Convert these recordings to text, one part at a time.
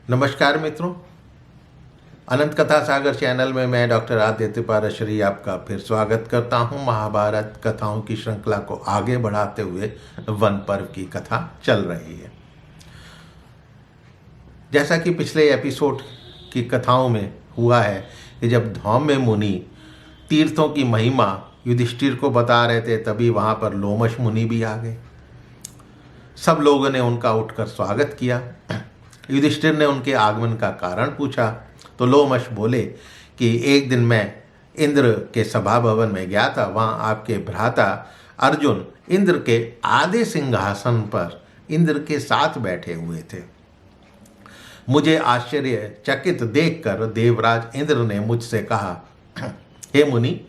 नमस्कार मित्रों, अनंत कथा सागर चैनल में मैं डॉक्टर आदित्य पाराशरी आपका फिर स्वागत करता हूं। महाभारत कथाओं की श्रृंखला को आगे बढ़ाते हुए वन पर्व की कथा चल रही है। जैसा कि पिछले एपिसोड की कथाओं में हुआ है कि जब धौम्य मुनि तीर्थों की महिमा युधिष्ठिर को बता रहे थे, तभी वहाँ पर लोमश मुनि भी आ गए। सब लोगों ने उनका उठकर स्वागत किया। युधिष्ठिर ने उनके आगमन का कारण पूछा तो लोमश बोले कि एक दिन मैं इंद्र के सभा भवन में गया था। वहाँ आपके भ्राता अर्जुन इंद्र के आधे सिंहासन पर इंद्र के साथ बैठे हुए थे। मुझे आश्चर्यचकित देखकर देवराज इंद्र ने मुझसे कहा, हे मुनि,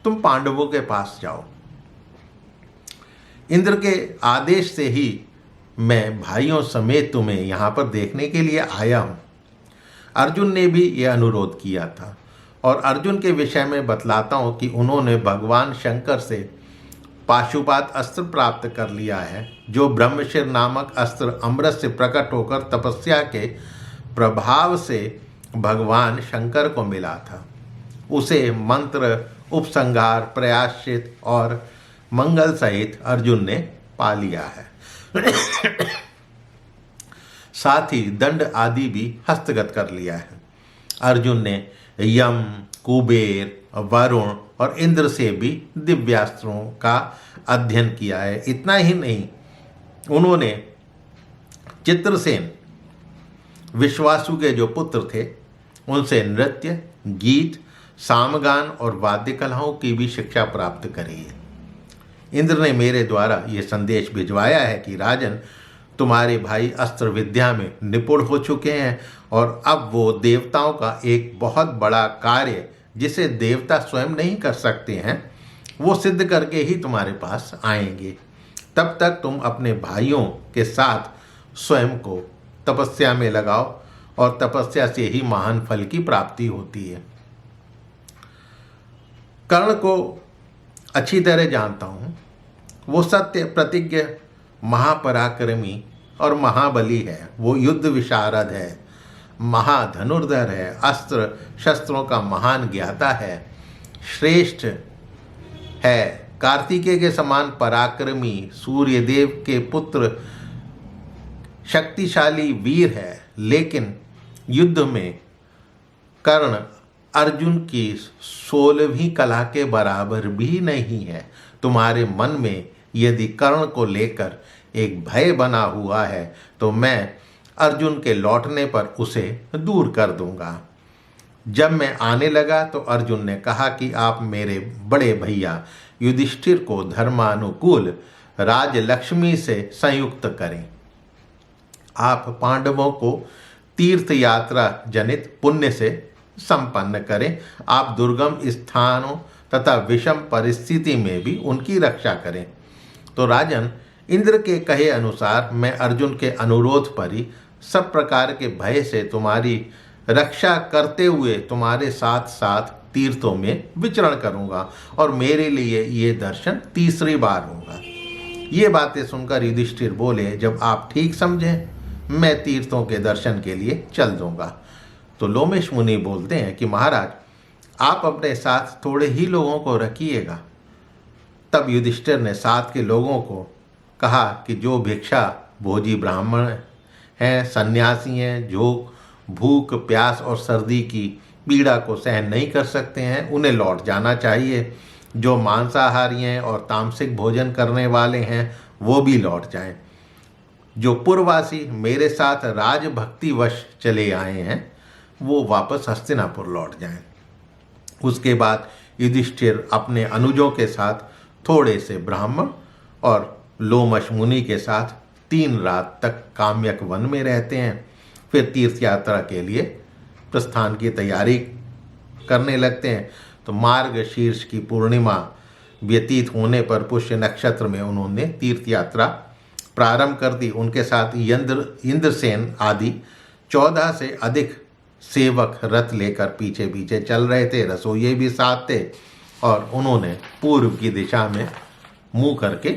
तुम पांडवों के पास जाओ। इंद्र के आदेश से ही मैं भाइयों समेत तुम्हें यहाँ पर देखने के लिए आया हूँ। अर्जुन ने भी यह अनुरोध किया था और अर्जुन के विषय में बतलाता हूँ कि उन्होंने भगवान शंकर से पाशुपात अस्त्र प्राप्त कर लिया है, जो ब्रह्मशिर नामक अस्त्र अमृत से प्रकट होकर तपस्या के प्रभाव से भगवान शंकर को मिला था। उसे मंत्र, उपसंहार, प्रयाश्चित और मंगल सहित अर्जुन ने पा लिया है। साथ ही दंड आदि भी हस्तगत कर लिया है। अर्जुन ने यम, कुबेर, वरुण और इंद्र से भी दिव्यास्त्रों का अध्ययन किया है। इतना ही नहीं, उन्होंने चित्रसेन, विश्वासु के जो पुत्र थे, उनसे नृत्य, गीत, सामगान और वाद्य कलाओं की भी शिक्षा प्राप्त करी है। इंद्र ने मेरे द्वारा ये संदेश भिजवाया है कि राजन, तुम्हारे भाई अस्त्र विद्या में निपुण हो चुके हैं और अब वो देवताओं का एक बहुत बड़ा कार्य, जिसे देवता स्वयं नहीं कर सकते हैं, वो सिद्ध करके ही तुम्हारे पास आएंगे। तब तक तुम अपने भाइयों के साथ स्वयं को तपस्या में लगाओ और तपस्या से ही महान फल की प्राप्ति होती है। कर्ण को अच्छी तरह जानता हूँ। वो सत्य प्रतिज्ञ, महापराक्रमी और महाबली है। वो युद्ध विशारद है, महाधनुर्धर है, अस्त्र शस्त्रों का महान ज्ञाता है, श्रेष्ठ है, कार्तिकेय के समान पराक्रमी, सूर्यदेव के पुत्र, शक्तिशाली वीर है। लेकिन युद्ध में कर्ण अर्जुन की 16वीं कला के बराबर भी नहीं है। तुम्हारे मन में यदि कर्ण को लेकर एक भय बना हुआ है तो मैं अर्जुन के लौटने पर उसे दूर कर दूंगा। जब मैं आने लगा तो अर्जुन ने कहा कि आप मेरे बड़े भैया युधिष्ठिर को धर्मानुकूल राजलक्ष्मी से संयुक्त करें। आप पांडवों को तीर्थ यात्रा जनित पुण्य से संपन्न करें। आप दुर्गम स्थानों तथा विषम परिस्थिति में भी उनकी रक्षा करें। तो राजन, इंद्र के कहे अनुसार मैं अर्जुन के अनुरोध पर ही सब प्रकार के भय से तुम्हारी रक्षा करते हुए तुम्हारे साथ साथ तीर्थों में विचरण करूंगा और मेरे लिए ये दर्शन तीसरी बार होगा। ये बातें सुनकर युधिष्ठिर बोले, जब आप ठीक समझें मैं तीर्थों के दर्शन के लिए चल दूंगा। तो लोमेश मुनि बोलते हैं कि महाराज, आप अपने साथ थोड़े ही लोगों को रखिएगा। तब युधिष्ठिर ने साथ के लोगों को कहा कि जो भिक्षा भोजी ब्राह्मण हैं, सन्यासी हैं, जो भूख, प्यास और सर्दी की पीड़ा को सहन नहीं कर सकते हैं, उन्हें लौट जाना चाहिए। जो मांसाहारी हैं और तामसिक भोजन करने वाले हैं, वो भी लौट जाएं। जो पूर्ववासी मेरे साथ राजभक्तिवश चले आए हैं, वो वापस हस्तिनापुर लौट जाएं। उसके बाद युधिष्ठिर अपने अनुजों के साथ थोड़े से ब्राह्मण और लोमश मुनि के साथ 3 रात तक काम्यक वन में रहते हैं। फिर तीर्थ यात्रा के लिए प्रस्थान की तैयारी करने लगते हैं। तो मार्ग शीर्ष की पूर्णिमा व्यतीत होने पर पुष्य नक्षत्र में उन्होंने तीर्थ यात्रा प्रारंभ कर दी। उनके साथ इंद्रसेन आदि 14 से अधिक सेवक रथ लेकर पीछे पीछे चल रहे थे। रसोइये भी साथ थे और उन्होंने पूर्व की दिशा में मुंह करके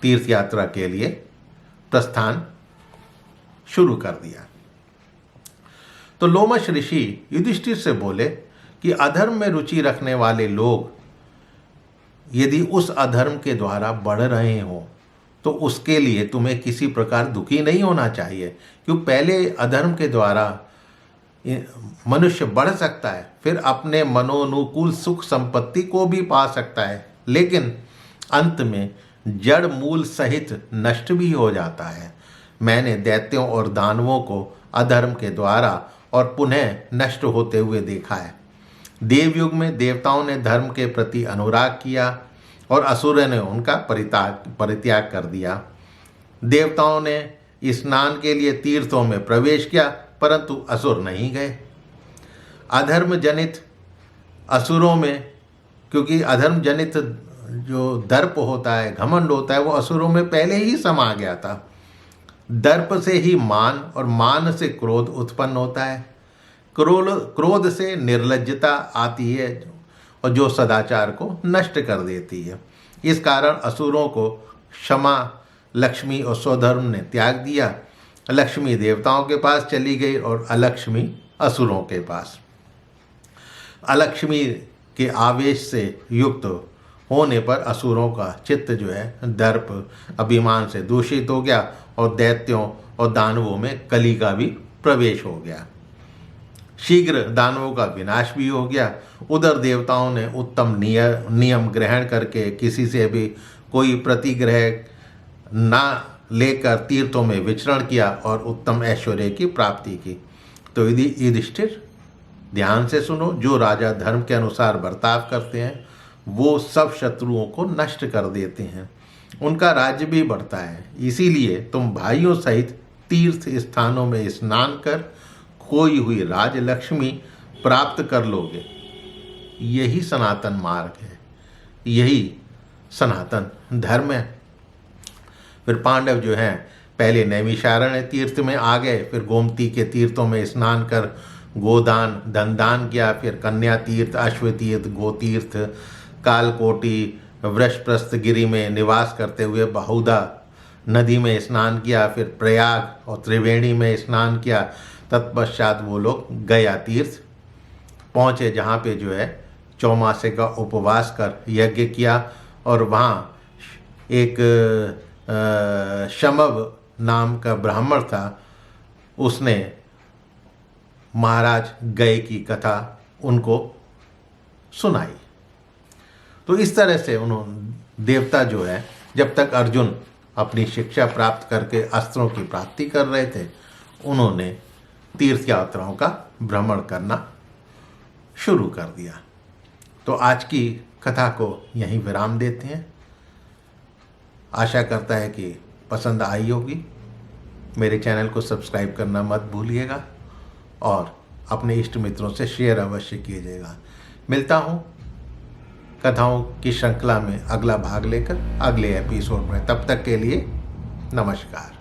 तीर्थ यात्रा के लिए प्रस्थान शुरू कर दिया। तो लोमश ऋषि युधिष्ठिर से बोले कि अधर्म में रुचि रखने वाले लोग यदि उस अधर्म के द्वारा बढ़ रहे हों तो उसके लिए तुम्हें किसी प्रकार दुखी नहीं होना चाहिए, क्यों पहले अधर्म के द्वारा मनुष्य बढ़ सकता है, फिर अपने मनोनुकूल सुख संपत्ति को भी पा सकता है, लेकिन अंत में जड़ मूल सहित नष्ट भी हो जाता है। मैंने दैत्यों और दानवों को अधर्म के द्वारा और पुनः नष्ट होते हुए देखा है। देवयुग में देवताओं ने धर्म के प्रति अनुराग किया और असुरों ने उनका परित्याग कर दिया। देवताओं ने स्नान के लिए तीर्थों में प्रवेश किया, परंतु असुर नहीं गए। अधर्म जनित असुरों में, क्योंकि अधर्म जनित जो दर्प होता है, घमंड होता है, वो असुरों में पहले ही समा गया था। दर्प से ही मान और मान से क्रोध उत्पन्न होता है। क्रोध से निर्लज्जता आती है और जो सदाचार को नष्ट कर देती है। इस कारण असुरों को क्षमा लक्ष्मी और स्वधर्म ने त्याग दिया। लक्ष्मी देवताओं के पास चली गई और अलक्ष्मी असुरों के पास। अलक्ष्मी के आवेश से युक्त होने पर असुरों का चित्त जो है दर्प अभिमान से दूषित हो गया और दैत्यों और दानवों में कली का भी प्रवेश हो गया। शीघ्र दानवों का विनाश भी हो गया। उधर देवताओं ने उत्तम नियम ग्रहण करके किसी से भी कोई प्रतिग्रह ना लेकर तीर्थों में विचरण किया और उत्तम ऐश्वर्य की प्राप्ति की। तो यदि युधिष्ठिर ध्यान से सुनो, जो राजा धर्म के अनुसार बर्ताव करते हैं वो सब शत्रुओं को नष्ट कर देते हैं, उनका राज्य भी बढ़ता है। इसीलिए तुम भाइयों सहित तीर्थ स्थानों में स्नान कर खोई हुई राजलक्ष्मी प्राप्त कर लोगे। यही सनातन मार्ग है, यही सनातन धर्म है। फिर पांडव जो हैं पहले नैमिषारण्य तीर्थ में आ गए, फिर गोमती के तीर्थों में स्नान कर गोदान धनदान किया, फिर कन्या तीर्थ, अश्वतीर्थ, गोतीर्थ, कालकोटि, वृषप्रस्थ गिरी में निवास करते हुए बहुधा नदी में स्नान किया, फिर प्रयाग और त्रिवेणी में स्नान किया। तत्पश्चात वो लोग गया तीर्थ पहुँचे, जहाँ पे जो है चौमासे का उपवास कर यज्ञ किया और वहाँ एक शमव नाम का ब्राह्मण था, उसने महाराज गए की कथा उनको सुनाई। तो इस तरह से उन्होंने देवता जो है, जब तक अर्जुन अपनी शिक्षा प्राप्त करके अस्त्रों की प्राप्ति कर रहे थे, उन्होंने तीर्थ यात्राओं का भ्रमण करना शुरू कर दिया। तो आज की कथा को यहीं विराम देते हैं। आशा करता है कि पसंद आई होगी। मेरे चैनल को सब्सक्राइब करना मत भूलिएगा और अपने इष्ट मित्रों से शेयर अवश्य कीजिएगा। मिलता हूँ कथाओं की श्रृंखला में अगला भाग लेकर अगले एपिसोड में। तब तक के लिए नमस्कार।